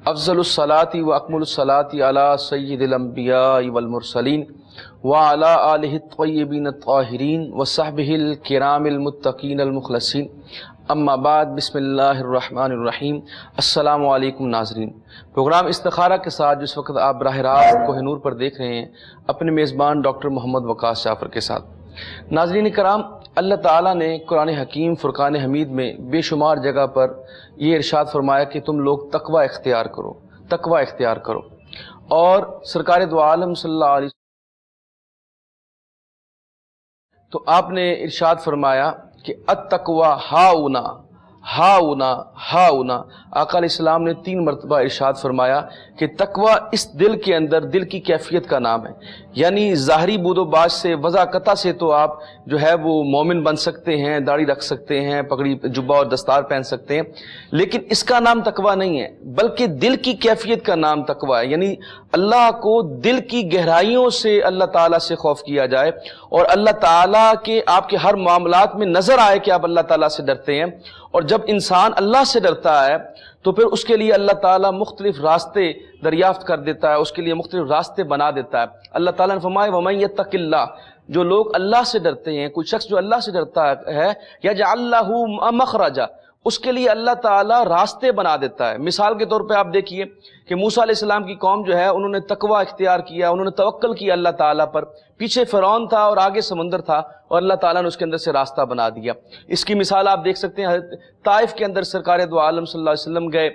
افضل الصلاۃ و اکمل الصلاۃ علی سید الانبیاء والمرسلین وعلی آلہ الطیبین الطاہرین وصحبہ الکرام المتقین المخلصین، اما بعد، بسم اللہ الرحمن الرحیم۔ السلام علیکم ناظرین، پروگرام استخارہ کے ساتھ جس وقت آپ براہ راست کوہ نور پر دیکھ رہے ہیں اپنے میزبان ڈاکٹر محمد وقاص جعفر کے ساتھ۔ ناظرین کرام، اللہ تعالیٰ نے قرآن حکیم فرقان حمید میں بے شمار جگہ پر یہ ارشاد فرمایا کہ تم لوگ تقوی اختیار کرو، تقوی اختیار کرو، اور سرکار دو عالم صلی اللہ علیہ وسلم تو آپ نے ارشاد فرمایا کہ التقوی ہاؤنا ہاؤنا ہاؤنا۔ آقا علیہ السلام نے 3 مرتبہ ارشاد فرمایا کہ تقوی اس دل کے اندر، دل کی کیفیت کا نام ہے، یعنی ظاہری بود و باش سے، وضاقتہ سے تو آپ جو ہے وہ مومن بن سکتے ہیں، داڑھی رکھ سکتے ہیں، پگڑی جبہ اور دستار پہن سکتے ہیں، لیکن اس کا نام تقوی نہیں ہے، بلکہ دل کی کیفیت کا نام تقوی ہے۔ یعنی اللہ کو دل کی گہرائیوں سے اللہ تعالیٰ سے خوف کیا جائے، اور اللہ تعالیٰ کے آپ کے ہر معاملات میں نظر آئے کہ آپ اللہ تعالیٰ سے ڈرتے ہیں۔ اور جب انسان اللہ سے ڈرتا ہے تو پھر اس کے لیے اللہ تعالیٰ مختلف راستے دریافت کر دیتا ہے، اس کے لیے مختلف راستے بنا دیتا ہے۔ اللہ تعالیٰ نے فرمایا وَمَن يَتَّقِ اللَّهَ، جو لوگ اللہ سے ڈرتے ہیں، کوئی شخص جو اللہ سے ڈرتا ہے، يَجْعَلْ لَهُ مَخْرَجًا، اس کے لیے اللہ تعالیٰ راستے بنا دیتا ہے۔ مثال کے طور پہ آپ دیکھیے کہ موسیٰ علیہ السلام کی قوم جو ہے انہوں نے تقوی اختیار کیا، انہوں نے توکل کیا اللہ تعالیٰ پر۔ پیچھے فرعون تھا اور آگے سمندر تھا، اور اللہ تعالیٰ نے اس کے اندر سے راستہ بنا دیا۔ اس کی مثال آپ دیکھ سکتے ہیں، حضرت طائف کے اندر سرکار دو عالم صلی اللہ علیہ وسلم گئے،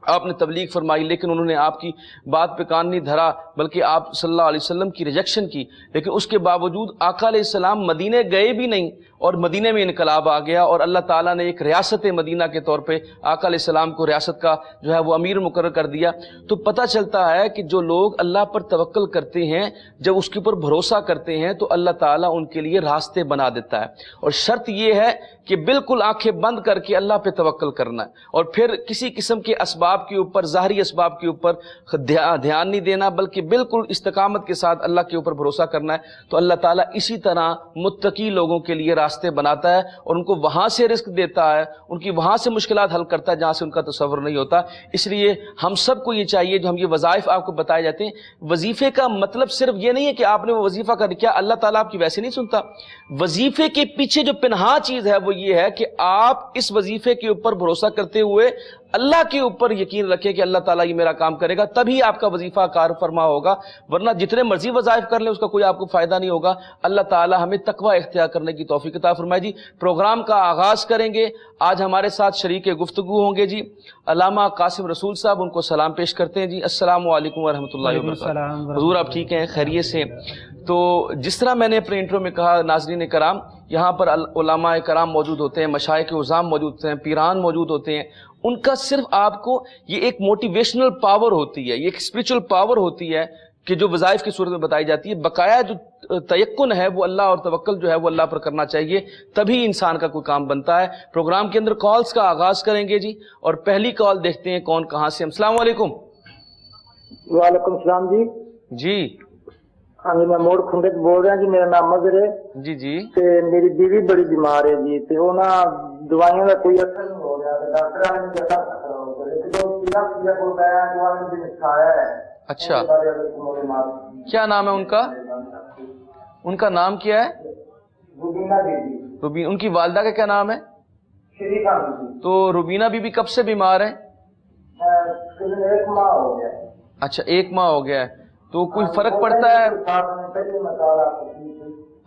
آپ نے تبلیغ فرمائی، لیکن انہوں نے آپ کی بات پہ کان نہیں دھرا، بلکہ آپ صلی اللہ علیہ وسلم کی ریجیکشن کی۔ لیکن اس کے باوجود آقا علیہ السلام مدینے گئے بھی نہیں، اور مدینے میں انقلاب آ گیا، اور اللہ تعالیٰ نے ایک ریاست مدینہ کے طور پہ آقا علیہ السلام کو ریاست کا جو ہے وہ امیر مقرر کر دیا۔ تو پتہ چلتا ہے کہ جو لوگ اللہ پر توکل کرتے ہیں، جب اس کے اوپر بھروسہ کرتے ہیں تو اللہ تعالیٰ ان کے لیے راستے بنا دیتا ہے۔ اور شرط یہ ہے کہ بالکل آنکھیں بند کر کے اللہ پہ توکل کرنا ہے، اور پھر کسی قسم کے اسباب کے اوپر، ظاہری اسباب کے اوپر دھیان نہیں دینا، بلکہ بالکل استقامت کے ساتھ اللہ کے اوپر بھروسہ کرنا ہے۔ تو اللہ تعالیٰ اسی طرح متقی لوگوں کے لیے راستے بناتا ہے، اور ان کو وہاں سے رزق دیتا ہے، ان کی وہاں سے مشکلات حل کرتا ہے جہاں سے ان کا تصور نہیں ہوتا۔ اس لیے ہم سب کو یہ چاہیے، جو ہم یہ وظائف آپ کو بتائے جاتے ہیں، وظیفے کا مطلب صرف یہ نہیں ہے کہ آپ نے وہ وظیفہ کر کیا، اللہ تعالیٰ آپ کی ویسے نہیں سنتا۔ وظیفے کے پیچھے جو پنہاں چیز ہے وہ یہ ہے کہ آپ اس وظیفے کے اوپر بھروسہ کرتے ہوئے اللہ کے اوپر یقین رکھیں کہ اللہ تعالیٰ یہ میرا کام کرے گا، تبھی آپ کا وظیفہ کار فرما ہوگا، ورنہ جتنے مرضی وظائف کر لیں اس کا کوئی آپ کو فائدہ نہیں ہوگا۔ اللہ تعالیٰ ہمیں تقوی اختیار کرنے کی توفیق عطا فرمائے۔ جی پروگرام کا آغاز کریں گے، آج ہمارے ساتھ شریک گفتگو ہوں گے جی علامہ قاسم رسول صاحب، ان کو سلام پیش کرتے ہیں۔ جی السلام علیکم ورحمۃ اللہ وبرکاتہ۔ حضور آپ ٹھیک ہیں، خیریت سے؟ تو جس طرح میں نے اپنے انٹرو میں کہا، ناظرین کرام، یہاں پر علماء کرام موجود ہوتے ہیں، مشائخ عظام موجود ہوتے ہیں، پیران موجود ہوتے ہیں، ان کا صرف آپ کو یہ ایک موٹیویشنل پاور ہوتی ہے، یہ ایک اسپریچول پاور ہوتی ہے کہ جو وظائف کی صورت میں بتائی جاتی ہے۔ بقایا جو تیقن ہے وہ اللہ، اور توکل جو ہے وہ اللہ پر کرنا چاہیے، تبھی انسان کا کوئی کام بنتا ہے۔ پروگرام کے اندر کالز کا آغاز کریں گے جی، اور پہلی کال دیکھتے ہیں کون کہاں سے۔ السلام علیکم۔ وعلیکم السلام جی۔ جی ہاں جی، میں موڑ کھنڈے سے بول رہا جی، میرا نام مظہر ہے جی جی تے میری بیوی بڑی بیمار ہے جی، تے وہ نا دوائیاں کا کوئی اثر نہیں ہو رہا، تے ڈاکٹر نے مجھے اثر کرا ہوا ہے، لیکن جو پیلا کو بتایا دوائیاں بھی کھایا ہے۔ اچھا، کیا نام ہے ان کا؟ ان کا نام کیا ہے؟ روبینہ بی بی۔ روبین، ان کی والدہ کا کیا نام ہے؟ شریفہ بی بی۔ تو روبینہ بی بی کب سے بیمار ہے؟ تقریباً 1 ماہ ہو گیا۔ اچھا، 1 ماہ ہو گیا ہے، تو کوئی فرق پڑتا ہے؟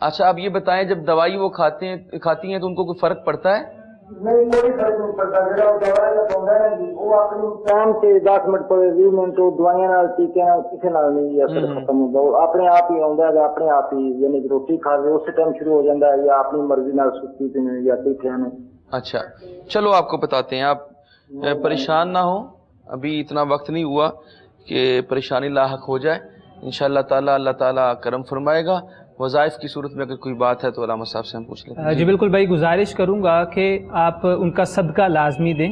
اچھا، آپ یہ بتائیں، جب دوائی وہ کھاتی ہیں تو ان کو کوئی فرق پڑتا ہے؟ نہیں، کوئی فرق نہیں پڑتا۔ جڑا دوائی کا پوندا ہے جی، وہ اپنی ٹائم سے 10 منٹ پر 20 منٹ دوائیاں نال ٹیکے نال کسی نال نہیں اثر ختم ہوندا، وہ اپنے آپ ہی آوندا ہے، اپنے آپ ہی، یعنی روٹی کھا کے اسی ٹائم شروع ہو جاتا ہے، یا اپنی مرضی نال سستی پہ یا ٹیکے میں۔ اچھا چلو، آپ کو بتاتے ہیں، آپ پریشان نہ ہوں، ابھی اتنا وقت نہیں ہوا کہ پریشانی لاحق ہو جائے، انشاءاللہ تعالی اللہ تعالیٰ کرم فرمائے گا۔ وظائف کی صورت میں اگر کوئی بات ہے تو علامہ صاحب سے ہم پوچھ لیں گے۔ جی بالکل بھائی، گزارش کروں گا کہ آپ ان کا صدقہ لازمی دیں،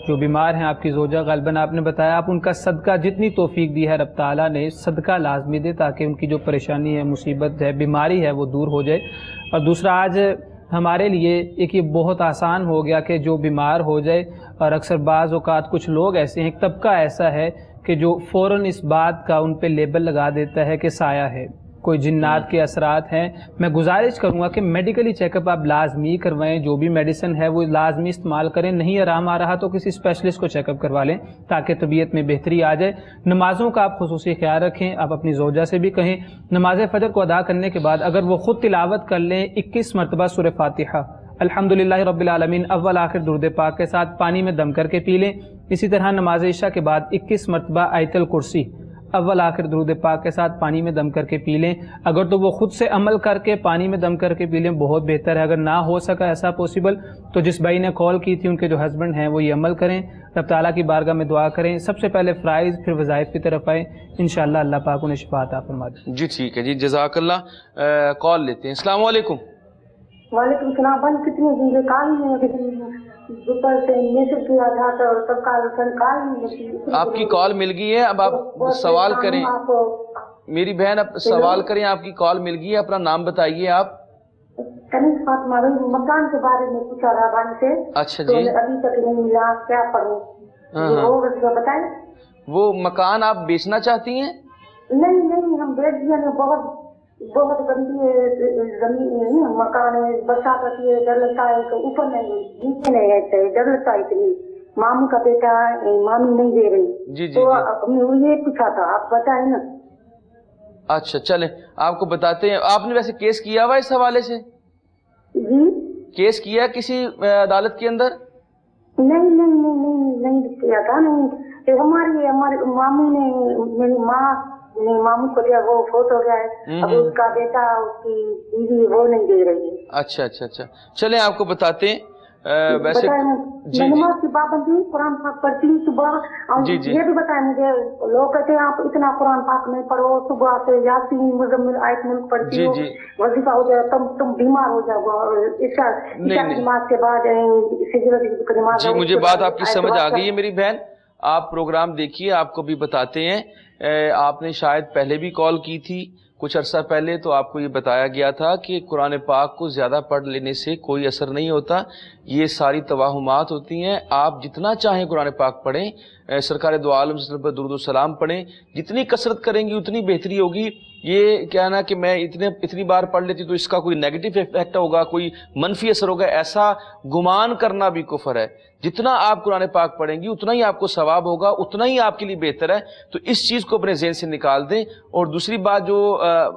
جو بیمار ہیں آپ کی زوجہ، غالباً آپ نے بتایا، آپ ان کا صدقہ جتنی توفیق دی ہے رب تعالیٰ نے، صدقہ لازمی دے، تاکہ ان کی جو پریشانی ہے، مصیبت ہے، بیماری ہے، وہ دور ہو جائے۔ اور دوسرا، آج ہمارے لیے ایک یہ بہت آسان ہو گیا کہ جو بیمار ہو جائے، اور اکثر بعض اوقات کچھ لوگ ایسے ہیں، ایک طبقہ ایسا ہے کہ جو فوراً اس بات کا ان پہ لیبل لگا دیتا ہے کہ سایہ ہے، کوئی جنات کے اثرات ہیں۔ میں گزارش کروں گا کہ میڈیکلی چیک اپ آپ لازمی کروائیں، جو بھی میڈیسن ہے وہ لازمی استعمال کریں، نہیں آرام آ رہا تو کسی اسپیشلسٹ کو چیک اپ کروا لیں تاکہ طبیعت میں بہتری آ جائے۔ نمازوں کا آپ خصوصی خیال رکھیں، آپ اپنی زوجہ سے بھی کہیں نماز فجر کو ادا کرنے کے بعد اگر وہ خود تلاوت کر لیں 21 مرتبہ سورہ فاتحہ، الحمدللہ رب العالمین اول آخر درود پاک کے ساتھ پانی میں دم کر کے پی لیں۔ اسی طرح نماز عشاء کے بعد 21 مرتبہ آیت الکرسی اول آخر درود پاک کے ساتھ پانی میں دم کر کے پی لیں۔ اگر تو وہ خود سے عمل کر کے پانی میں دم کر کے پی لیں بہت بہتر ہے، اگر نہ ہو سکا ایسا پاسبل تو جس بھائی نے کال کی تھی ان کے جو ہسبینڈ ہیں وہ یہ عمل کریں، رب تعالیٰ کی بارگاہ میں دعا کریں، سب سے پہلے فرائض پھر وظائف کی طرف آئیں، انشاءاللہ اللہ پاک انہیں شفا عطا فرما دے۔ جی ٹھیک ہے جی، جزاک اللہ۔ کال لیتے ہیں۔ السلام علیکم۔ وعلیکم السلام بھائی، کتنے دن سے کال ہی نہیں، دوپہر سے میسج کیا تھا تو تب کال ہی نہیں۔ آپ کی کال مل گئی ہے، اب آپ سوال کریں میری بہن، اب سوال کریں، آپ کی کال مل گئی ہے، اپنا نام بتائیے آپ۔ کنیز فاطمہ مکان کے بارے میں پوچھا تھا بھائی سے۔ اچھا تو جی، ابھی تک نہیں ملا، کیا پڑھوں؟ وہ بتائیں۔ وہ مکان آپ بیچنا چاہتی ہیں؟ نہیں ہم بیچ دیا، بہت گندی زمین مکان ہے، برسات ہوتی ہے ڈر لگتا ہے، تو اوپر نہیں نیچے نہیں رہتا ہے، ڈر لگتا ہے اتنی۔ ماموں کا بیٹا ہے، مامی نہیں دے رہی، جی جی تو جی، یہ پوچھا تھا، آپ بتائیں نا۔ اچھا چلیں آپ کو بتاتے ہیں۔ آپ نے ویسے کیس کیا ہوا اس حوالے سے؟ جی کیس کیا کسی عدالت کے اندر؟ نہیں کیا تھا، نہیں۔ ہماری ماموں نے، میری ماں نے ماموں کو دیا، وہ فوت ہو گیا ہے، اب اس کا بیٹا، اس کی بیوی وہ نہیں دے رہی ہے۔ اچھا چلیں آپ کو بتاتے ہیں۔ ویسے جی نماز کی پابندی، قرآن پاک پڑھتی ہوں صبح، اور یہ بھی بتائیں مجھے، لوگ کہتے ہیں آپ اتنا قرآن پاک نہیں پڑھو، صبح سے یاسین مزمل آیت ملک پڑھتی ہو، وظیفہ ہو جائے تم بیمار ہو جاؤ، عشاء کی نماز کے بعد سجدہ کی نماز۔ جی مجھے بات آپ کی سمجھ آ گئی ہے میری بہن، آپ پروگرام دیکھیے، آپ کو بھی بتاتے ہیں۔ آپ نے شاید پہلے بھی کال کی تھی کچھ عرصہ پہلے، تو آپ کو یہ بتایا گیا تھا کہ قرآن پاک کو زیادہ پڑھ لینے سے کوئی اثر نہیں ہوتا، یہ ساری توہمات ہوتی ہیں۔ آپ جتنا چاہیں قرآن پاک پڑھیں، سرکار دو عالم صلی اللہ علیہ وسلم پر درود و سلام پڑھیں، جتنی کثرت کریں گی اتنی بہتری ہوگی۔ یہ کہنا کہ میں اتنی بار پڑھ لیتی تو اس کا کوئی نیگیٹو افیکٹ ہوگا، کوئی منفی اثر ہوگا، ایسا گمان کرنا بھی کفر ہے۔ جتنا آپ قرآن پاک پڑھیں گی اتنا ہی آپ کو ثواب ہوگا، اتنا ہی آپ کے لیے بہتر ہے، تو اس چیز کو اپنے ذہن سے نکال دیں۔ اور دوسری بات جو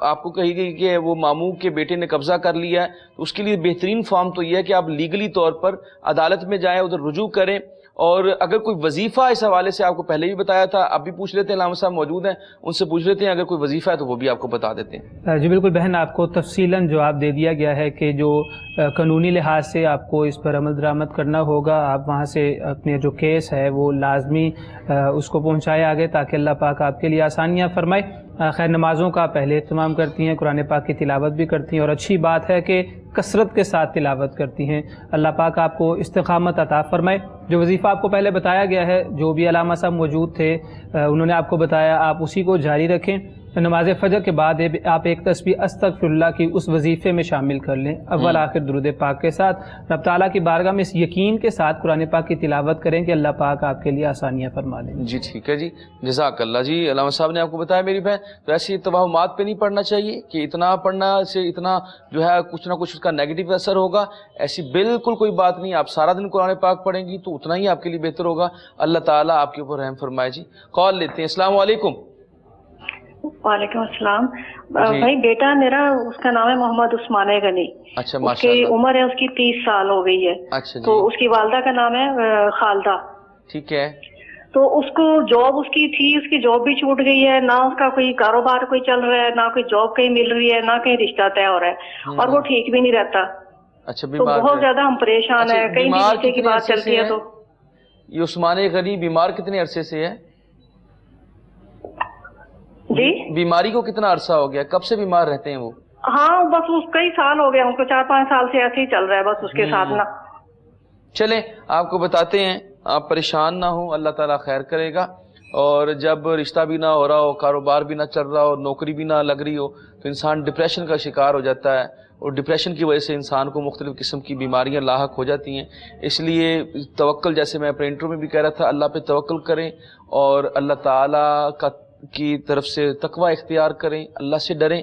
آپ کو کہی گئی کہ وہ ماموں کے بیٹے نے قبضہ کر لیا ہے، تو اس کے لیے بہترین فارم تو یہ ہے کہ آپ لیگلی طور پر عدالت میں جائیں، ادھر رجوع کریں، اور اگر کوئی وظیفہ اس حوالے سے آپ کو پہلے بھی بتایا تھا، اب بھی پوچھ لیتے ہیں، علامہ صاحب موجود ہیں، ان سے پوچھ لیتے ہیں، اگر کوئی وظیفہ ہے تو وہ بھی آپ کو بتا دیتے ہیں۔ جی بالکل بہن، آپ کو تفصیلاً جواب دے دیا گیا ہے کہ جو قانونی لحاظ سے آپ کو اس پر عمل درآمد کرنا ہوگا، آپ وہاں سے اپنے جو کیس ہے وہ لازمی اس کو پہنچائے آگے تاکہ اللہ پاک آپ کے لیے آسانیاں فرمائے۔ خیر نمازوں کا پہلے اہتمام کرتی ہیں، قرآن پاک کی تلاوت بھی کرتی ہیں، اور اچھی بات ہے کہ کثرت کے ساتھ تلاوت کرتی ہیں۔ اللہ پاک آپ کو استقامت عطا فرمائے۔ جو وظیفہ آپ کو پہلے بتایا گیا ہے، جو بھی علامہ صاحب موجود تھے انہوں نے آپ کو بتایا، آپ اسی کو جاری رکھیں۔ نماز فجر کے بعد آپ ایک تسبیح استغفر اللہ کی اس وظیفے میں شامل کر لیں، اول آخر درود پاک کے ساتھ، رب تعالیٰ کی بارگاہ میں اس یقین کے ساتھ قرآن پاک کی تلاوت کریں کہ اللہ پاک آپ کے لیے آسانیاں فرما دیں۔ جی ٹھیک ہے جی، جزاک اللہ۔ جی علامہ صاحب نے آپ کو بتایا میری بہن، تو ایسی توہمات پہ نہیں پڑھنا چاہیے کہ اتنا پڑھنا سے اتنا جو ہے کچھ نہ کچھ اس کا نیگیٹو اثر ہوگا، ایسی بالکل کوئی بات نہیں۔ آپ سارا دن قرآن پاک پڑھیں گی تو اتنا ہی آپ کے لیے بہتر ہوگا، اللہ تعالیٰ آپ کے اوپر رحم فرمائے۔ جی کال لیتے ہیں۔ السلام علیکم۔ وعلیکم السلام بھائی، بیٹا میرا، اس کا نام ہے محمد عثمان غنی۔ اچھا اس ماشاء کی اللہ۔ عمر ہے اس کی 30 سال ہو گئی ہے۔ اچھا تو جی اس کی والدہ کا نام ہے خالدہ۔ ٹھیک ہے۔ تو اس کو جاب اس کی تھی، اس کی جاب بھی چھوٹ گئی ہے، نہ اس کا کوئی کاروبار کوئی چل رہا ہے، نہ کوئی جاب کہیں مل رہی ہے، نہ کہیں رشتہ طے ہو رہا ہے، اور وہ ٹھیک بھی نہیں رہتا۔ اچھا تو بیمار بہت ہے۔ زیادہ ہم پریشان ہیں، کہیں بھی بیمار رشتے کی کتنے بات عرصے چلتی ہے سے تو۔ یہ عثمان غنی بیمار کتنے عرصے سے ہے؟ جی بیماری کو کتنا عرصہ ہو گیا، کب سے بیمار رہتے ہیں وہ؟ ہاں بس اس کئی سال ہو گیا، ان کو 4-5 سال سے ایسے ہی چل رہا ہے بس اس کے ساتھ نا۔ چلیں آپ کو بتاتے ہیں، آپ پریشان نہ ہوں، اللہ تعالیٰ خیر کرے گا۔ اور جب رشتہ بھی نہ ہو رہا ہو، کاروبار بھی نہ چل رہا ہو، نوکری بھی نہ لگ رہی ہو، تو انسان ڈپریشن کا شکار ہو جاتا ہے، اور ڈپریشن کی وجہ سے انسان کو مختلف قسم کی بیماریاں لاحق ہو جاتی ہیں. اس لیے توکل، جیسے میں اپنے انٹرو میں بھی کہہ رہا تھا، اللہ پہ توکل کریں اور اللہ تعالیٰ کی طرف سے تقوی اختیار کریں، اللہ سے ڈریں،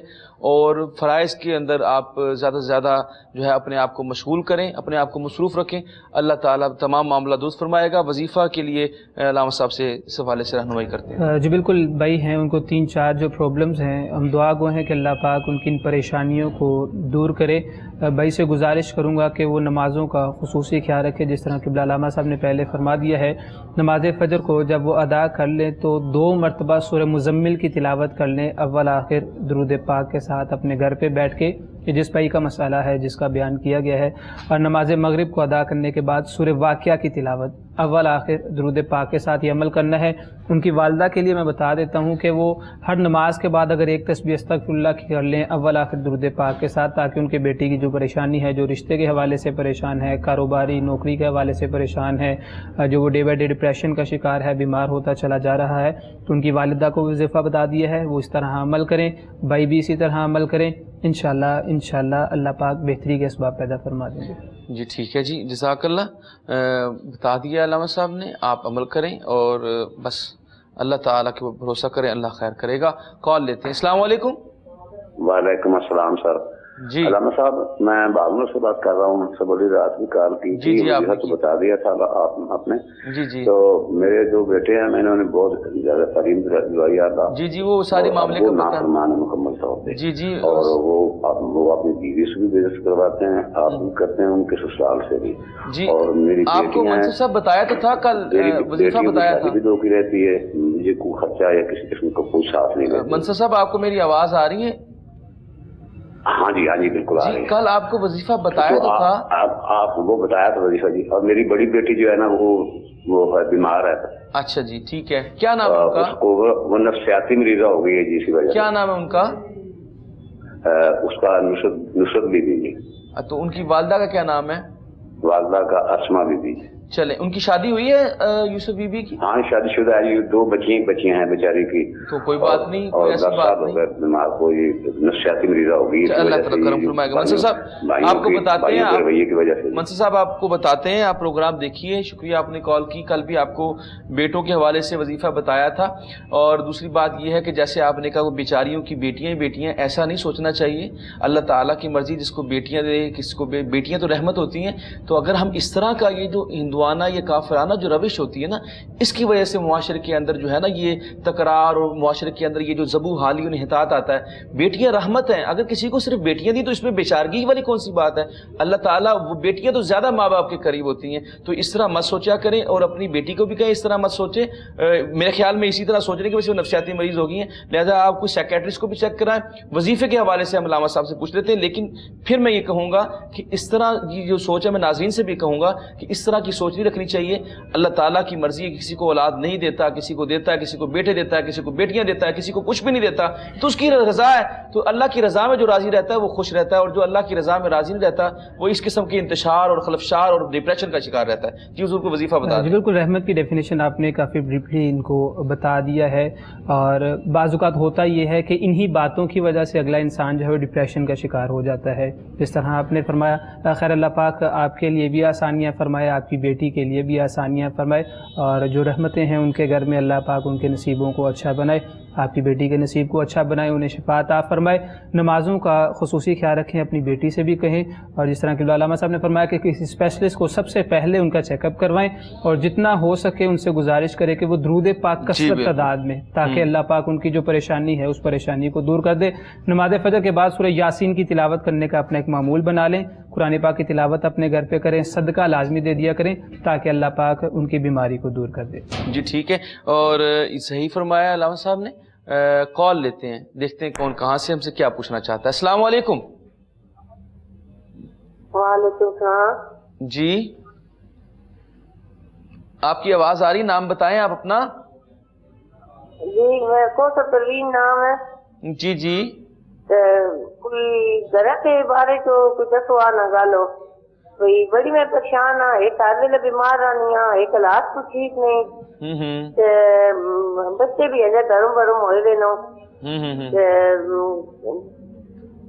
اور فرائض کے اندر آپ زیادہ سے زیادہ جو ہے اپنے آپ کو مشغول کریں، اپنے آپ کو مصروف رکھیں. اللہ تعالیٰ تمام معاملہ درست فرمائے گا. وظیفہ کے لیے علامہ صاحب سے اس حوالے سے رہنمائی کرتے ہیں. جی بالکل، بھائی ہیں ان کو 3-4 جو پرابلمز ہیں، ہم دعا گو ہیں کہ اللہ پاک ان کی ان پریشانیوں کو دور کرے. بھائی سے گزارش کروں گا کہ وہ نمازوں کا خصوصی خیال رکھے، جس طرح قبلہ علامہ صاحب نے پہلے فرما دیا ہے. نماز فجر کو جب وہ ادا کر لیں تو 2 مرتبہ سورہ مزمل کی تلاوت کر لیں، اول آخر درود پاک کے ساتھ اپنے گھر پہ بیٹھ کے. یہ جس بھائی کا مسئلہ ہے جس کا بیان کیا گیا ہے. اور نماز مغرب کو ادا کرنے کے بعد سورہ واقعہ کی تلاوت اول آخر درود پاک کے ساتھ یہ عمل کرنا ہے. ان کی والدہ کے لیے میں بتا دیتا ہوں کہ وہ ہر نماز کے بعد اگر ایک تسبیح استغفر اللہ کی کر لیں اول آخر درود پاک کے ساتھ، تاکہ ان کے بیٹی کی جو پریشانی ہے، جو رشتے کے حوالے سے پریشان ہے، کاروباری نوکری کے حوالے سے پریشان ہے، جو وہ ڈے بائی ڈے ڈپریشن کا شکار ہے، بیمار ہوتا چلا جا رہا ہے، تو ان کی والدہ کو وظیفہ بتا دیا ہے، وہ اس طرح عمل کریں. بھائی بھی اسی طرح عمل کریں. انشاءاللہ اللہ پاک بہتری کے اسباب پیدا فرما دیں گے. جی ٹھیک ہے جی، جزاک اللہ. بتا دیا علامہ صاحب نے، آپ عمل کریں اور بس اللہ تعالیٰ کے بھروسہ کریں، اللہ خیر کرے گا. کال لیتے ہیں. السلام علیکم. وعلیکم السلام سر. جی علامہ صاحب، میں بابلو سے بات کر رہا ہوں. مجھ سے بڑی رات بھی کال کی تھی. جی آپ نے تو بتا دیا تھا آپ نے. جی جی تو میرے 2 بیٹے ہیں، میں نے بہت زیادہ تعلیم دلوائی اللہ. جی جی وہ سارے معاملے کا پتہ ہے مکمل طور پہ. جی جی اور وہ اپنی بیوی سے بھی بزنس کرواتے ہیں، آپ بھی کرتے ہیں، ان کے سسرال سے بھی. جی اور میری آپ کو منصور صاحب بتایا تو تھا کل وظیفہ بتایا تھا. بھی 2 کی رہتی ہے، مجھے کوئی خرچہ یا کسی قسم کا کوئی ساتھ نہیں رہتا. منصور صاحب آپ کو میری آواز آ رہی ہے؟ ہاں جی بالکل آ رہی ہے. کل آپ کو وظیفہ بتایا تو تھا. آپ وہ بتایا تھا وظیفہ جی. اور میری بڑی بیٹی جو ہے نا وہ بیمار ہے. اچھا جی ٹھیک ہے. کیا نام ہے ان کا؟ اس کو وہ نفسیاتی مریضہ ہو گئی ہے جی، اسی وجہ. کیا نام ہے ان کا؟ اس کا نصرت بی بی جی. تو ان کی والدہ کا کیا نام ہے؟ والدہ کا اسما بی بی. چلے، ان کی شادی ہوئی ہے یوسف بی بی کی؟ ہاں شادی شدہ ہے. 2 بچیاں ہیں بیچاری کی. تو کوئی بات نہیں، کوئی ایسی بات نہیں. بیمار کوئی نفسیاتی مریضہ ہوگی. اللہ تعالیٰ کرم فرمائے گا. منصور صاحب آپ کو بتاتے ہیں، منصور صاحب آپ کو بتاتے ہیں، آپ پروگرام دیکھیے. شکریہ آپ نے کال کی. کل بھی آپ کو بیٹوں کے حوالے سے وظیفہ بتایا تھا. اور دوسری بات یہ ہے کہ جیسے آپ نے کہا وہ بیچاریوں کی بیٹیاں ہی بیٹیاں، ایسا نہیں سوچنا چاہیے. اللہ تعالیٰ کی مرضی، جس کو بیٹیاں دے کسی کو بیٹیاں تو رحمت ہوتی ہیں. تو اگر ہم اس طرح کا یہ جو ہندوانہ یا کافرانہ جو روش ہوتی ہے نا، اس کی وجہ سے معاشرے کے اندر جو ہے نا یہ تکرار، اور معاشرے کے اندر یہ جو ذبح حالی و انحطاط آتا ہے. بیٹیاں رحمت ہیں. اگر کسی کو صرف بیٹیاں دی تو اس میں بیچارگی والی کون سی بات ہے؟ اللہ تعالیٰ وہ بیٹیاں تو زیادہ ماں باپ کے قریب ہوتی ہیں. تو اس طرح مت سوچا کریں، اور اپنی بیٹی کو بھی کہیں اس طرح مت سوچیں. میرے خیال میں اسی طرح سوچنے کی وجہ سے وہ نفسیاتی مریض ہو گئی ہیں. لہٰذا آپ کوئی سائیکیٹرسٹ کو بھی چیک کرائیں. وظیفے کے حوالے سے ہم علامہ صاحب سے پوچھ لیتے ہیں. لیکن پھر میں یہ کہوں گا کہ اس طرح کی جو سوچ ہے، میں ناظرین سے بھی کہوں گا کہ اس طرح کی سوچ نہیں رکھنی چاہیے. اللہ تعالیٰ کی مرضی ہے، کسی کو اولاد نہیں دیتا، کسی کو دیتا ہے، کسی کو بیٹے دیتا ہے، کسی کو بیٹیاں دیتا ہے، کسی کو کچھ بھی نہیں دیتا. تو اس کی رضا ہے. تو اللہ کی رضا میں جو راضی رہتا ہے وہ خوش رہتا ہے، اور جو اللہ کی رضا میں راضی نہیں رہتا وہ اس قسم کے انتشار اور خلفشار اور ڈپریشن کا شکار رہتا ہے. جی حضور کو وظیفہ بتا دیں. بالکل، رحمت کی ڈیفینیشن آپ نے کافی بریفلی ان کو بتا دیا ہے. اور بعض اوقات ہوتا یہ ہے کہ انہی باتوں کی وجہ سے اگلا انسان جو ہے وہ ڈپریشن کا شکار ہو جاتا ہے. جس طرح آپ نے فرمایا، خیر اللہ پاک آپ کے لیے بھی آسانیاں فرمائے، آپ کی بیٹی کے لیے بھی آسانیاں فرمائے، اور جو رحمتیں ہیں ان کے گھر میں اللہ پاک ان کے نصیبوں کو اچھا بنائے. آپ کی بیٹی کے نصیب کو اچھا بنائے، انہیں شفا عطا فرمائے. نمازوں کا خصوصی خیال رکھیں، اپنی بیٹی سے بھی کہیں. اور جس طرح کہ علامہ صاحب نے فرمایا کہ کسی اسپیشلسٹ کو سب سے پہلے ان کا چیک اپ کروائیں، اور جتنا ہو سکے ان سے گزارش کریں کہ وہ درود پاک کثرت تعداد میں، تاکہ اللہ پاک ان کی جو پریشانی ہے اس پریشانی کو دور کر دے. نماز فجر کے بعد سورہ یاسین کی تلاوت کرنے کا اپنا ایک معمول بنا لیں. قرآن پاک کی تلاوت اپنے گھر پہ کریں. صدقہ لازمی دے دیا کریں تاکہ اللہ پاک ان کی بیماری کو دور کر دے. جی ٹھیک ہے. اور صحیح فرمایا علامہ صاحب نے. کال لیتے ہیں، دیکھتے ہیں کون کہاں سے ہم سے کیا پوچھنا چاہتا ہے. السلام علیکم. وعلیکم السلام. جی آپ کی آواز آ رہی، نام بتائیں آپ اپنا. جی میں کوثر پروین نام ہے. جی جی کوئی گھر کے بارے تو کوئی دسو نہ گالو. کوئی بڑی میں پریشان ہاں، ایک آدمی بیمار رہنی ہاں، ایک علاج تو ٹھیک نہیں. بچے بھی ہے گرم ہوئے رہے نو.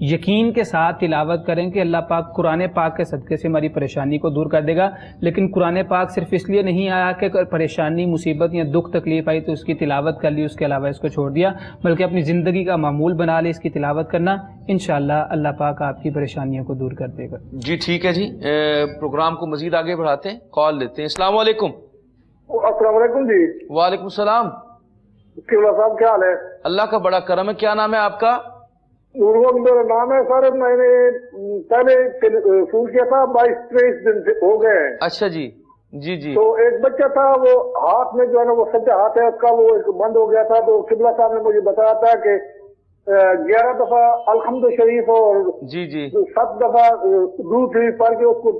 یقین کے ساتھ تلاوت کریں کہ اللہ پاک قرآن پاک کے صدقے سے ہماری پریشانی کو دور کر دے گا. لیکن قرآن پاک صرف اس لیے نہیں آیا کہ پریشانی مصیبت یا دکھ تکلیف آئی تو اس کی تلاوت کر لی, اس کے علاوہ اس کو چھوڑ دیا, بلکہ اپنی زندگی کا معمول بنا لے اس کی تلاوت کرنا. انشاءاللہ اللہ پاک آپ کی پریشانیوں کو دور کر دے گا. جی ٹھیک ہے جی, پروگرام کو مزید آگے بڑھاتے ہیں, کال لیتے ہیں. السلام علیکم. السلام علیکم جی. وعلیکم السلام. قبلہ صاحب کیا حال ہے؟ اللہ کا بڑا کرم ہے. کیا نام ہے آپ کا؟ نور میرا نام ہے سر. میں نے پہلے فون کیا تھا 22-23 دن ہو گئے ہیں. اچھا جی جی جی. تو ایک بچہ تھا وہ ہاتھ میں جو ہے نا وہ سجا ہاتھ ہے اس کا وہ بند ہو گیا تھا. تو قبلہ صاحب نے مجھے بتایا تھا کہ 11 دفعہ الحمد شریف اور جی جی 7 دفعہ دودھ شریف پڑھ کے اس کو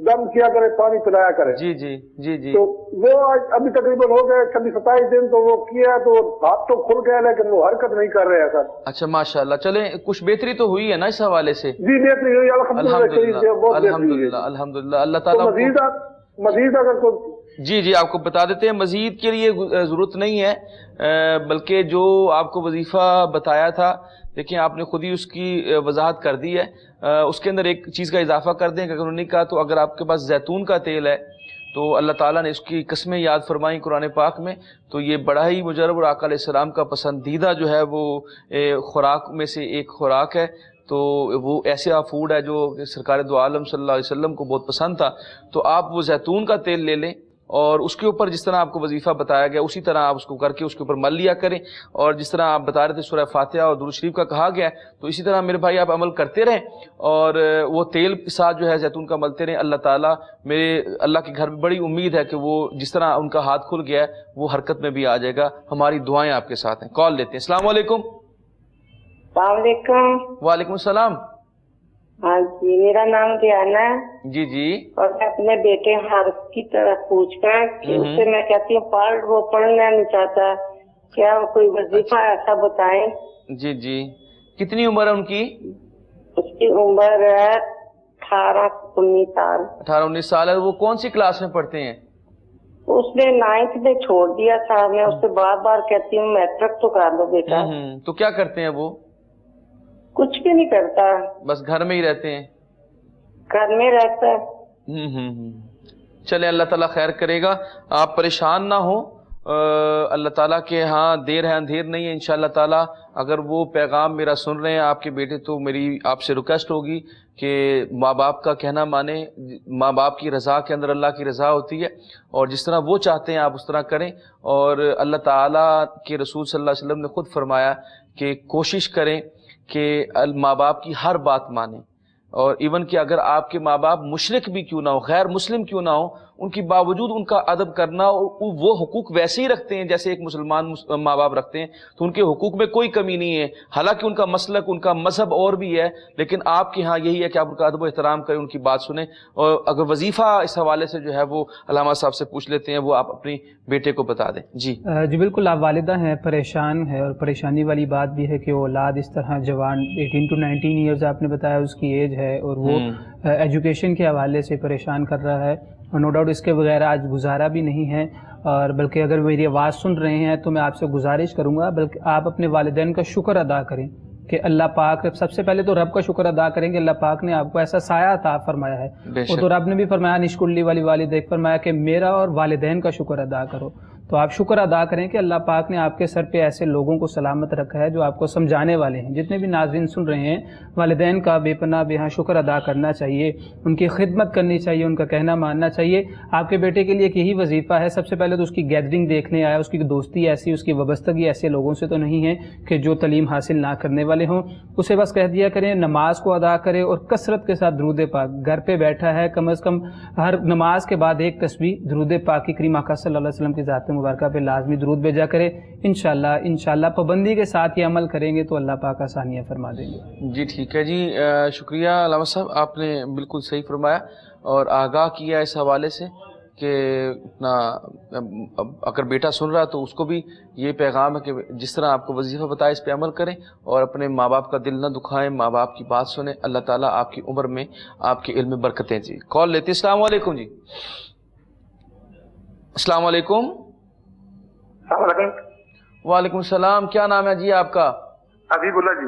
دم کیا کرے, پانی پلایا کرے. جی جی جی جی. تو وہ آج ابھی تقریباً ہو گئے 26-27 دن. تو وہ کیا تو ہاتھ تو کھل گیا لیکن وہ حرکت نہیں کر رہے ہیں سر. اچھا ماشاءاللہ. چلیں کچھ بہتری تو ہوئی ہے نا اس حوالے سے؟ جی بہتری ہوئی الحمدللہ. الحمدللہ الحمدللہ. اللہ تعالیٰ مزید اگر کوئی جی جی آپ کو بتا دیتے ہیں. مزید کے لیے ضرورت نہیں ہے, بلکہ جو آپ کو وظیفہ بتایا تھا دیکھیں آپ نے خود ہی اس کی وضاحت کر دی ہے. اس کے اندر ایک چیز کا اضافہ کر دیں کہ انہوں نے کہا تو اگر آپ کے پاس زیتون کا تیل ہے تو اللہ تعالیٰ نے اس کی قسمیں یاد فرمائیں قرآن پاک میں, تو یہ بڑا ہی مجرب اور آقا علیہ السلام کا پسندیدہ جو ہے وہ خوراک میں سے ایک خوراک ہے. تو وہ ایسا فوڈ ہے جو سرکار دو عالم صلی اللہ علیہ وسلم کو بہت پسند تھا. تو آپ وہ زیتون کا تیل لے لیں اور اس کے اوپر جس طرح آپ کو وظیفہ بتایا گیا اسی طرح آپ اس کو کر کے اس کے اوپر مل لیا کریں. اور جس طرح آپ بتا رہے تھے سورہ فاتحہ اور درود شریف کا کہا گیا ہے تو اسی طرح میرے بھائی آپ عمل کرتے رہیں اور وہ تیل کے ساتھ جو ہے زیتون کا ملتے رہیں. اللہ تعالیٰ میرے اللہ کے گھر میں بڑی امید ہے کہ وہ جس طرح ان کا ہاتھ کھل گیا ہے وہ حرکت میں بھی آ جائے گا. ہماری دعائیں آپ کے ساتھ ہیں. کال لیتے ہیں. السلام علیکم. السلام علیکم. وعلیکم السلام. ہاں جی میرا نام ریانا ہے. جی جی. اور میں اپنے بیٹے حارث کی طرف پوچھ کر کہ اس سے میں کہتی ہوں وہ پڑھنا نہیں چاہتا, کیا کوئی وظیفہ ایسا بتائیں. جی جی. کتنی عمر ہے ان کی؟ اس کی عمر ہے 18-19 سال. 18-19 سال ہے. وہ کون سی کلاس میں پڑھتے ہیں؟ اس نے 9th میں چھوڑ دیا تھا. میں اس سے بار بار کہتی ہوں میٹرک تو کر لو بیٹا. تو کیا کرتے ہیں وہ؟ کچھ بھی نہیں کرتا, بس گھر میں ہی رہتے ہیں. گھر میں رہتا ہے. چلے اللہ تعالیٰ خیر کرے گا. آپ پریشان نہ ہوں, اللہ تعالیٰ کے ہاں دیر ہے اندھیر نہیں ہے. انشاءاللہ تعالیٰ اگر وہ پیغام میرا سن رہے ہیں آپ کے بیٹے تو میری آپ سے ریکویسٹ ہوگی کہ ماں باپ کا کہنا مانیں. ماں باپ کی رضا کے اندر اللہ کی رضا ہوتی ہے اور جس طرح وہ چاہتے ہیں آپ اس طرح کریں. اور اللہ تعالیٰ کے رسول صلی اللہ علیہ وسلم نے خود فرمایا کہ کوشش کریں کہ ماں باپ کی ہر بات مانیں. اور ایون کہ اگر آپ کے ماں باپ مشرک بھی کیوں نہ ہو, غیر مسلم کیوں نہ ہو, ان کی باوجود ان کا ادب کرنا, وہ حقوق ویسے ہی رکھتے ہیں جیسے ایک مسلمان ماں باپ رکھتے ہیں. تو ان کے حقوق میں کوئی کمی نہیں ہے. حالانکہ ان کا مسلک ان کا مذہب اور بھی ہے, لیکن آپ کے ہاں یہی ہے کہ آپ ان کا ادب و احترام کریں, ان کی بات سنیں. اور اگر وظیفہ اس حوالے سے جو ہے وہ علامہ صاحب سے پوچھ لیتے ہیں, وہ آپ اپنی بیٹے کو بتا دیں. جی جی بالکل. آپ والدہ ہیں, پریشان ہے, اور پریشانی والی بات بھی ہے کہ اولاد اس طرح جوان 18 to 19 ایئرز آپ نے بتایا اس کی ایج ہے, اور وہ ایجوکیشن کے حوالے سے پریشان کر رہا ہے. اور نو ڈاؤٹ اس کے بغیر آج گزارا بھی نہیں ہے. اور بلکہ اگر میری آواز سن رہے ہیں تو میں آپ سے گزارش کروں گا بلکہ آپ اپنے والدین کا شکر ادا کریں کہ اللہ پاک, سب سے پہلے تو رب کا شکر ادا کریں کہ اللہ پاک نے آپ کو ایسا سایہ عطا فرمایا ہے. وہ تو رب نے بھی فرمایا نشکلی والی والدیک فرمایا کہ میرا اور والدین کا شکر ادا کرو. تو آپ شکر ادا کریں کہ اللہ پاک نے آپ کے سر پہ ایسے لوگوں کو سلامت رکھا ہے جو آپ کو سمجھانے والے ہیں. جتنے بھی ناظرین سن رہے ہیں, والدین کا بے پناہ بے ہاں شکر ادا کرنا چاہیے, ان کی خدمت کرنی چاہیے, ان کا کہنا ماننا چاہیے. آپ کے بیٹے کے لیے ایک یہی وظیفہ ہے. سب سے پہلے تو اس کی گیدرنگ دیکھنے آیا, اس کی دوستی ایسی, اس کی وابستگی ایسے لوگوں سے تو نہیں ہے کہ جو تعلیم حاصل نہ کرنے والے ہوں. اسے بس کہہ دیا کریں نماز کو ادا کرے اور کثرت کے ساتھ درود پاک. گھر پہ بیٹھا ہے, کم از کم ہر نماز کے بعد ایک تسبیح درود پاک کی کریم آقا صلی اللہ علیہ وسلم کی ذات مبارکہ پہ لازمی درود بھیجا کرے. انشاءاللہ پابندی کے ساتھ یہ عمل کریں گے تو اللہ پاک آسانیاں فرما دیں گے. جی ٹھیک ہے جی. شکریہ علامہ صاحب, آپ نے بالکل صحیح فرمایا اور آگاہ کیا اس حوالے سے کہ اگر بیٹا سن رہا تو اس کو بھی یہ پیغام ہے کہ جس طرح آپ کو وظیفہ بتایا اس پہ عمل کریں اور اپنے ماں باپ کا دل نہ دکھائیں, ماں باپ کی بات سنیں. اللہ تعالیٰ آپ کی عمر میں آپ کے علم میں برکتیں. جی کال لیتے. السلام علیکم. جی السلام علیکم. السلام علیکم. وعلیکم السلام. کیا نام ہے جی آپ کا؟ حبیب اللہ جی.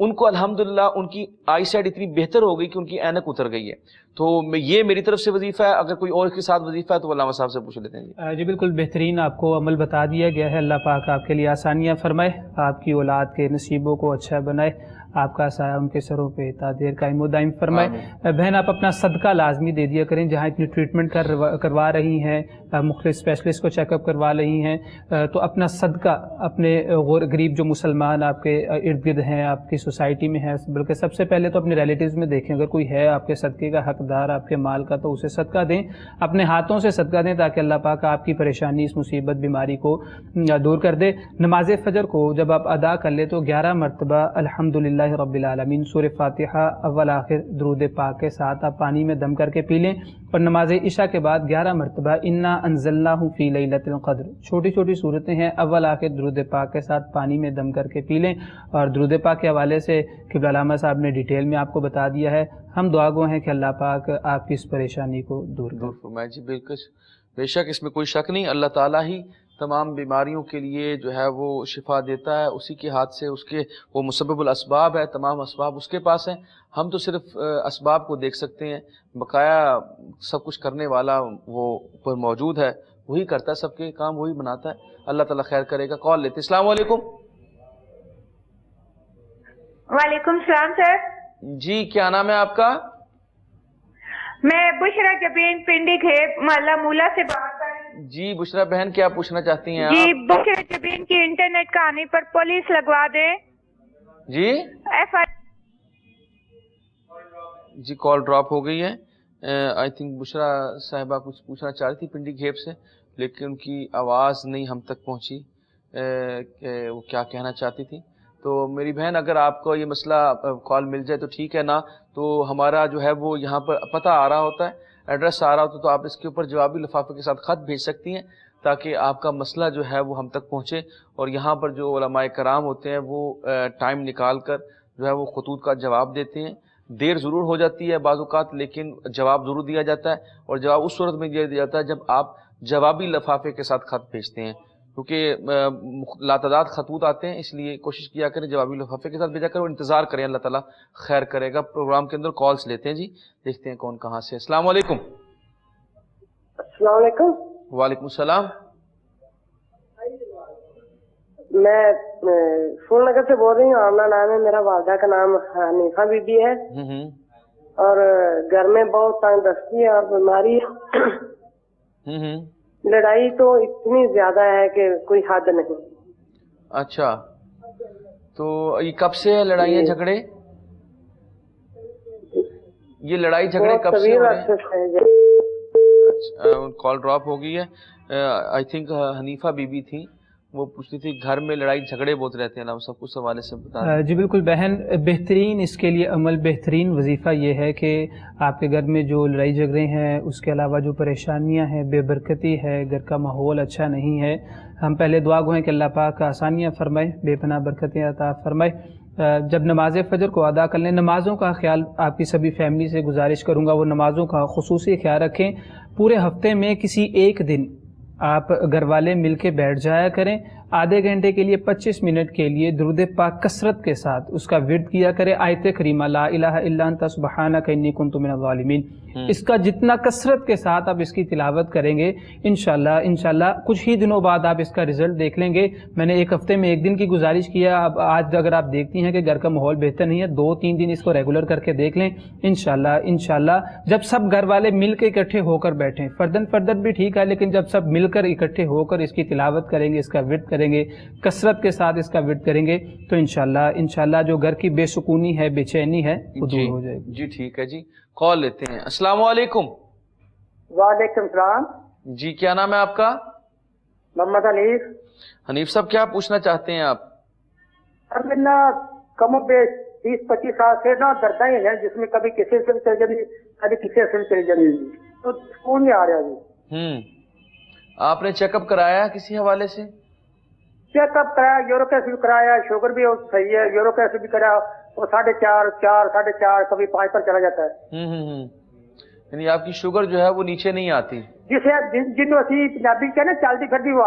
ان کو الحمدللہ ان کی آئی سائٹ اتنی بہتر ہو گئی کہ ان کی اینک اتر گئی ہے. تو یہ میری طرف سے وظیفہ ہے. اگر کوئی اور کے ساتھ وظیفہ ہے تو علامہ صاحب سے پوچھ لیتے ہیں. جی بالکل بہترین آپ کو عمل بتا دیا گیا ہے. اللہ پاک آپ کے لیے آسانیاں فرمائے, آپ کی اولاد کے نصیبوں کو اچھا بنائے, آپ کا سایہ ان کے سروں پہ تا دیر قائم و دائم فرمائے. بہن آپ اپنا صدقہ لازمی دے دیا کریں, جہاں اتنی ٹریٹمنٹ کروا رہی ہیں, مختلف اسپیشلسٹ کو چیک اپ کروا رہی ہیں, تو اپنا صدقہ اپنے غریب جو مسلمان آپ کے ارد گرد ہیں, آپ کی سوسائٹی میں ہیں, بلکہ سب سے پہلے تو اپنے ریلیٹیوز میں دیکھیں, اگر کوئی ہے آپ کے صدقے کا حقدار آپ کے مال کا تو اسے صدقہ دیں, اپنے ہاتھوں سے صدقہ دیں, تاکہ اللہ پاک آپ کی پریشانی, اس مصیبت بیماری کو دور کر دے. نماز فجر کو جب آپ ادا کر لیں تو 11 مرتبہ الحمدللہ رب العالمین سورہ فاتحہ اول آخر درود پاک کے ساتھ آپ پانی میں دم کر کے پی لیں. اور نماز عشاء کے بعد 11 مرتبہ انا انزلناہ فی لیلۃ القدر, چھوٹی چھوٹی صورتیں ہیں, اول آخر درود پاک کے ساتھ پانی میں دم کر کے پی لیں. اور درود پاک کے حوالے سے قبلہ علامہ صاحب نے ڈیٹیل میں آپ کو بتا دیا ہے. ہم دعا گو ہیں کہ اللہ پاک آپ کی اس پریشانی کو دور فرمائے. جی بالکل, بے شک اس میں کوئی شک نہیں. اللہ تعالیٰ ہی تمام بیماریوں کے لیے جو ہے وہ شفا دیتا ہے, اسی کے ہاتھ سے, اس کے وہ مسبب الاسباب ہے, تمام اسباب اس کے پاس ہیں. ہم تو صرف اسباب کو دیکھ سکتے ہیں, بقایا سب کچھ کرنے والا وہ پر موجود ہے, وہی کرتا ہے سب کے کام, وہی بناتا ہے. اللہ تعالیٰ خیر کرے گا. کال لیتے. السلام علیکم. وعلیکم السلام سر. جی کیا نام ہے آپ کا؟ میں بشرا جبین پنڈی کھیت محلہ مولا سے بات کر رہی ہوں. جی بشرا بہن کیا پوچھنا چاہتی ہیں جی آپ؟ بشرا جبین کی انٹرنیٹ کا آنے پر پولیس لگوا دیں. جی جی کال ڈراپ ہو گئی ہے. آئی تھنک بشرا صاحبہ کچھ پوچھنا چاہ رہی تھی پنڈی گھیپ سے, لیکن ان کی آواز نہیں ہم تک پہنچی کہ وہ کیا کہنا چاہتی تھی. تو میری بہن اگر آپ کو یہ مسئلہ کال مل جائے تو ٹھیک ہے نا, تو ہمارا جو ہے وہ یہاں پر پتہ آ رہا ہوتا ہے, ایڈریس آ رہا ہوتا ہے, تو آپ اس کے اوپر جوابی لفافے کے ساتھ خط بھیج سکتی ہیں, تاکہ آپ کا مسئلہ جو ہے وہ ہم تک پہنچے. اور یہاں پر جو علماء کرام ہوتے ہیں وہ ٹائم نکال کر جو ہے وہ خطوط کا جواب دیتے ہیں. دیر ضرور ہو جاتی ہے بعض اوقات, لیکن جواب ضرور دیا جاتا ہے, اور جواب اس صورت میں دیا جاتا ہے جب آپ جوابی لفافے کے ساتھ خط بھیجتے ہیں, کیونکہ لاتعداد خطوط آتے ہیں, اس لیے کوشش کیا کریں جوابی لفافے کے ساتھ بھیجا کریں, اور انتظار کریں. اللہ تعالیٰ خیر کرے گا. پروگرام کے اندر کالز لیتے ہیں. جی دیکھتے ہیں کون کہاں سے. السلام علیکم. السلام علیکم. وعلیکم السلام. میں فون نگر سے بول رہی ہوں, آمنہ نام ہے میرا, والدہ کا نام حنیفہ بی بی ہے, اور گھر میں بہت تنگ دستی ہے اور بیماری ہے. لڑائی تو اتنی زیادہ ہے کہ کوئی حد نہیں. اچھا, تو یہ کب سے ہے لڑائیاں جھگڑے؟ یہ لڑائی جھگڑے کب سے ہو رہے ہیں؟ اچھا, کال ڈراپ ہو گئی ہے. I think Hanifa Bibi تھی, وہ پوچھتی تھی گھر میں لڑائی جھگڑے بہت رہتے ہیں نا, سب کچھ حوالے سے بتا. جی بالکل بہن, بہترین اس کے لیے عمل, بہترین وظیفہ یہ ہے کہ آپ کے گھر میں جو لڑائی جھگڑے ہیں, اس کے علاوہ جو پریشانیاں ہیں, بے برکتی ہے, گھر کا ماحول اچھا نہیں ہے, ہم پہلے دعا گو ہیں کہ اللہ پاک آسانیاں فرمائے, بے پناہ برکتیں عطا فرمائے. جب نماز فجر کو ادا کر لیں, نمازوں کا خیال آپ کی سبھی فیملی سے گزارش کروں گا, وہ نمازوں کا خصوصی خیال رکھیں. پورے ہفتے میں کسی ایک دن آپ گھر والے مل کے بیٹھ جایا کریں, آدھے گھنٹے کے لیے 25 منٹ کے لیے درود پاک کثرت کے ساتھ اس کا ورد کیا کرے. آیت کریمہ لا الہ الا انت سبحانک انی کنت من الظالمین, اس کا جتنا کثرت کے ساتھ آپ اس کی تلاوت کریں گے, انشاءاللہ کچھ ہی دنوں بعد آپ اس کا رزلٹ دیکھ لیں گے. میں نے ایک ہفتے میں ایک دن کی گزارش کیا, اب آج اگر آپ دیکھتی ہیں کہ گھر کا ماحول بہتر نہیں ہے, 2-3 دن اس کو ریگولر کر کے دیکھ لیں. انشاءاللہ جب سب گھر والے مل کے اکٹھے ہو کر بیٹھیں, فردن بھی ٹھیک ہے, لیکن جب سب مل کر اکٹھے ہو کر اس کی تلاوت کریں گے, اس کا ورد کریں گے, کثرت کے ساتھ اس کا ورد کریں گے, تو انشاءاللہ جو گھر کی بے سکونی ہے, بے چینی ہے, وہ دور ہو جائے گی. جی ٹھیک ہے. جی کال لیتے ہیں. السلام علیکم. وعلیکم السلام. جی کیا نام ہے آپ کا؟ محمد حنیف. حنیف صاحب کیا پوچھنا چاہتے ہیں آپ؟ اب نا کم و بیش 20-25 سال سے نا دردیں ہیں, جس میں کبھی کسی سے چل جانی, کبھی کسی سے چل جانی, تو سکون نہیں آ رہا جی. آپ نے چیک اپ کرایا کسی حوالے سے؟ چیک اپ کرایا, یورک ایسڈ بھی کرایا, شوگر بھی صحیح ہے, یورک ایسڈ بھی کرایا, وہ 4.5 کبھی 5 پر چلا جاتا ہے. یعنی آپ کی شوگر جو ہے وہ نیچے نہیں آتی, جسے جن اسی پنجابی کے نا چلتی پھرتی وہ.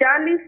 40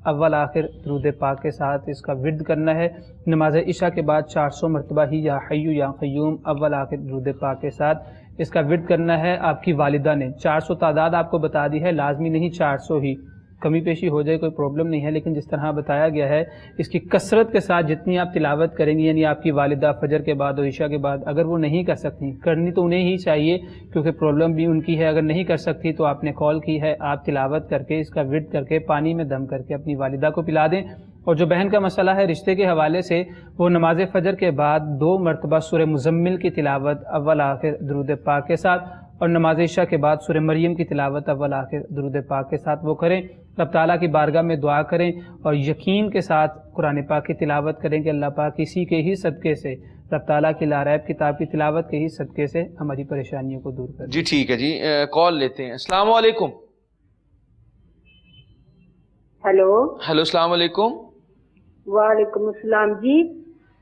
اول آخر درود پاک کے ساتھ اس کا ورد کرنا ہے۔ نماز عشاء کے بعد 400 مرتبہ ہی یا حیو یا قیوم اول آخر درود پاک کے ساتھ اس کا ورد کرنا ہے۔ آپ کی والدہ نے 400 تعداد آپ کو بتا دی ہے، لازمی نہیں 400 ہی، کمی پیشی ہو جائے کوئی پرابلم نہیں ہے، لیکن جس طرح بتایا گیا ہے اس کی کثرت کے ساتھ جتنی آپ تلاوت کریں گی، یعنی آپ کی والدہ فجر کے بعد اور عشاء کے بعد اگر وہ نہیں کر سکتی، کرنی تو انہیں ہی چاہیے کیونکہ پرابلم بھی ان کی ہے، اگر نہیں کر سکتی تو آپ نے کال کی ہے، آپ تلاوت کر کے اس کا ورد کر کے پانی میں دم کر کے اپنی والدہ کو پلا دیں۔ اور جو بہن کا مسئلہ ہے رشتے کے حوالے سے، وہ نماز فجر کے بعد 2 مرتبہ سورہ مزمل کی تلاوت اول آخر درود پاک کے ساتھ، اور نماز عشاء کے بعد سورہ مریم کی تلاوت اول آخر درود پاک کے ساتھ وہ کریں۔ رب تعالیٰ کی بارگاہ میں دعا کریں اور یقین کے ساتھ قرآن پاک کی تلاوت کریں کہ اللہ پاک اسی کے ہی صدقے سے، رب تعالیٰ کی لاریب کتاب کی تلاوت کے ہی صدقے سے ہماری پریشانیوں کو دور کریں۔ جی ٹھیک ہے جی، کال لیتے ہیں۔ السلام علیکم۔ ہیلو ہیلو السلام علیکم۔ وعلیکم السلام جی۔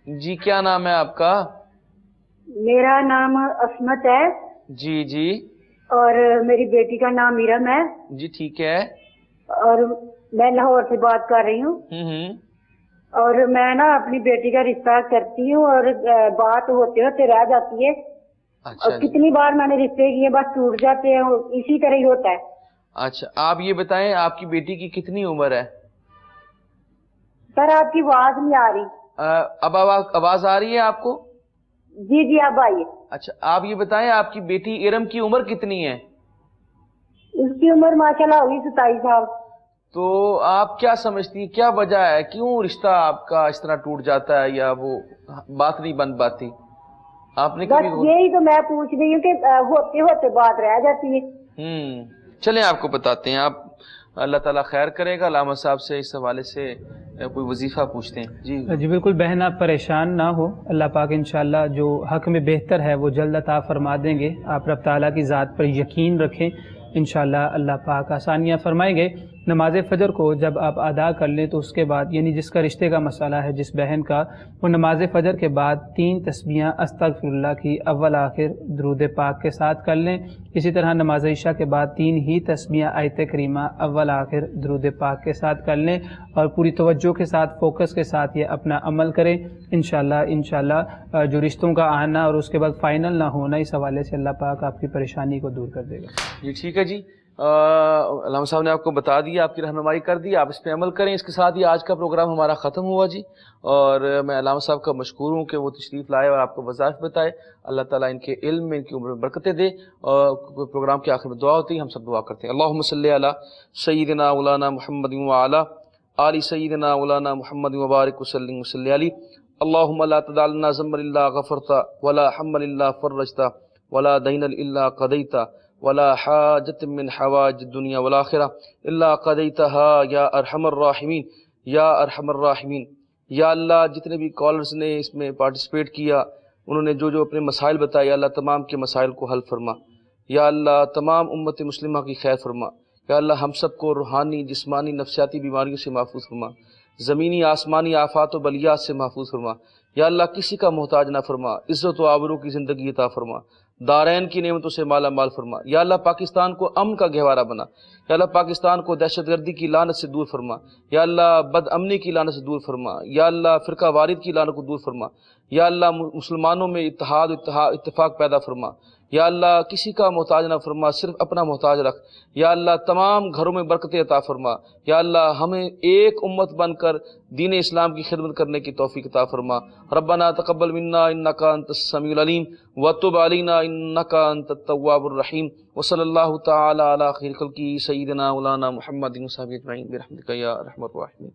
جی کیا نام ہے آپ کا؟ میرا نام عصمت ہے جی جی۔ اور میری بیٹی کا نام میرم ہے جی ٹھیک ہے۔ اور میں لاہور سے بات کر رہی ہوں۔ اور میں نا اپنی بیٹی کا رشتہ کرتی ہوں اور بات ہوتے ہوتے رہ جاتی ہے، اور کتنی بار میں نے رشتے کیے بس ٹوٹ جاتے ہیں، اسی طرح ہی ہوتا ہے۔ اچھا آپ یہ بتائیں آپ کی بیٹی کی کتنی عمر ہے؟ سر آپ کی آواز نہیں آ رہی۔ اب آواز آ رہی ہے آپ کو؟ جی جی اب آئیے۔ اچھا آپ یہ بتائیں آپ کی بیٹی ارم کی عمر کتنی ہے؟ اس کی عمر ماشاءاللہ ہوگی 27 سال۔ تو آپ کیا سمجھتی ہیں کیا وجہ ہے، کیوں رشتہ آپ کا اس طرح ٹوٹ جاتا ہے یا وہ بات نہیں بن پاتی؟ آپ نے بس یہی تو میں پوچھ رہی ہوں کہ ہوتے ہوتے بات رہ جاتی ہے۔ چلیں آپ کو بتاتے ہیں، آپ اللہ تعالیٰ خیر کرے گا۔ علامہ صاحب سے اس حوالے سے کوئی وظیفہ پوچھتے ہیں۔ جی بالکل بہن آپ پریشان نہ ہو، اللہ پاک انشاءاللہ جو حق میں بہتر ہے وہ جلد عطا فرما دیں گے۔ آپ رب تعالیٰ کی ذات پر یقین رکھیں، انشاءاللہ اللہ پاک آسانیاں فرمائیں گے۔ نماز فجر کو جب آپ ادا کر لیں تو اس کے بعد یعنی جس کا رشتے کا مسئلہ ہے جس بہن کا، وہ نماز فجر کے بعد 3 تسبیحاں استغفر اللہ کی اول آخر درود پاک کے ساتھ کر لیں۔ اسی طرح نماز عشاء کے بعد 3 ہی تسبیحاں آیت کریمہ اول آخر درود پاک کے ساتھ کر لیں، اور پوری توجہ کے ساتھ فوکس کے ساتھ یہ اپنا عمل کریں۔ انشاءاللہ جو رشتوں کا آنا اور اس کے بعد فائنل نہ ہونا، اس حوالے سے اللہ پاک آپ کی پریشانی کو دور کر دے گا۔ جی ٹھیک ہے جی، علامہ صاحب نے آپ کو بتا دیا، آپ کی رہنمائی کر دی، آپ اس پہ عمل کریں۔ اس کے ساتھ ہی آج کا پروگرام ہمارا ختم ہوا جی، اور میں علامہ صاحب کا مشکور ہوں کہ وہ تشریف لائے اور آپ کو وظائف بتائے۔ اللہ تعالیٰ ان کے علم میں ان کی عمر میں برکتیں دے، اور پروگرام کے آخر میں دعا ہوتی ہے، ہم سب دعا کرتے ہیں۔ اللہم صلی علی سیدنا مولانا محمد وعلی آل سیدنا مولانا محمد وبارک وسلم وصلی علی اللہم لا تدع لنا ذنبا الا غفرتا ولا حما الا فرجتا ولا دینا الا قضیتا ولا حاجت من حوائج الدنیا والآخرہ الا قضیتها یا ارحم الراحمین یا ارحم الراحمین۔ یا اللہ جتنے بھی کالرز نے اس میں پارٹیسپیٹ کیا، انہوں نے جو اپنے مسائل بتائے، یا اللہ تمام کے مسائل کو حل فرما، یا اللہ تمام امت مسلمہ کی خیر فرما، یا اللہ ہم سب کو روحانی جسمانی نفسیاتی بیماریوں سے محفوظ فرما، زمینی آسمانی آفات و بلیات سے محفوظ فرما، یا اللہ کسی کا محتاج نہ فرما، عزت و آبرو کی زندگی عطا فرما، دارین کی نعمتوں سے مالا مال فرما، یا اللہ پاکستان کو امن کا گہوارہ بنا، یا اللہ پاکستان کو دہشت گردی کی لعنت سے دور فرما، یا اللہ بد امنی کی لعنت سے دور فرما، یا اللہ فرقہ وارد کی لعنت کو دور فرما، یا اللہ مسلمانوں میں اتحاد اتفاق پیدا فرما، یا اللہ کسی کا محتاج نہ فرما، صرف اپنا محتاج رکھ، یا اللہ تمام گھروں میں برکتیں عطا فرما، یا اللہ ہمیں ایک امت بن کر دین اسلام کی خدمت کرنے کی توفیق عطا فرما۔ ربنا تقبل منا انک انت السمیع العلیم وتب علینا انک انت التواب الرحیم، وصلی اللہ تعالی علی خیر خلقہ سیدنا مولانا محمد وصحبہ اجمعین برحمتک یا ارحم الراحمین۔